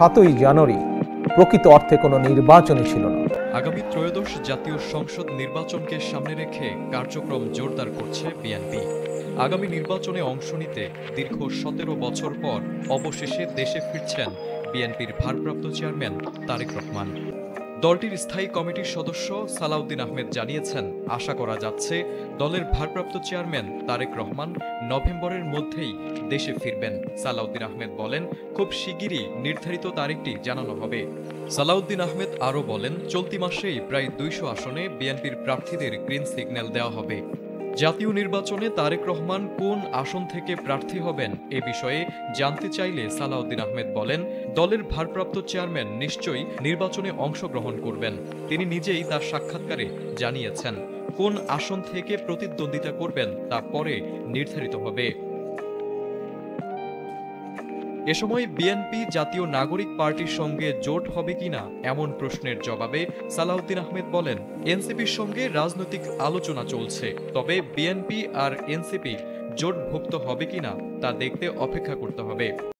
7ই জানুয়ারি প্রকৃত অর্থে কোনো নির্বাচনই ছিল না। আগামী ত্রয়োদশ জাতীয় সংসদ নির্বাচনকে সামনে রেখে কার্যক্রম জোরদার করছে বিএনপি। আগামী নির্বাচনে অংশ নিতে দীর্ঘ 17 বছর পর অবশেষে দেশে ফিরছেন বিএনপির ভারপ্রাপ্ত চেয়ারম্যান তারেক রহমান। দলটির স্থায়ী কমিটির সদস্য সালাউদ্দিন আহমেদ জানিয়েছেন, আশা করা যাচ্ছে দলের ভারপ্রাপ্ত চেয়ারম্যান তারেক রহমান নভেম্বরের মধ্যেই দেশে ফিরবেন। সালাউদ্দিন আহমেদ বলেন, খুব শিগগিরই নির্ধারিত তারিখটি জানানো হবে। সালাউদ্দিন আহমেদ আরও বলেন, চলতি মাসেই প্রায় 200 আসনে বিএনপির প্রার্থীদের গ্রিন সিগন্যাল দেওয়া হবে। জাতীয় নির্বাচনে তারেক রহমান কোন আসন থেকে প্রার্থী হবেন এ বিষয়ে জানতে চাইলে সালাউদ্দিন আহমেদ বলেন, দলের ভারপ্রাপ্ত চেয়ারম্যান নিশ্চয়ই নির্বাচনে অংশগ্রহণ করবেন। তিনি নিজেই তার সাক্ষাৎকারে জানিয়েছেন, কোন আসন থেকে প্রতিদ্বন্দ্বিতা করবেন তা পরে নির্ধারিত হবে। এ সময় বিএনপি জাতীয় নাগরিক পার্টির সঙ্গে জোট হবে কিনা এমন প্রশ্নের জবাবে সালাউদ্দিন আহমেদ বলেন, এনসিপির সঙ্গে রাজনৈতিক আলোচনা চলছে, তবে বিএনপি আর এনসিপি জোটভুক্ত হবে কিনা তা দেখতে অপেক্ষা করতে হবে।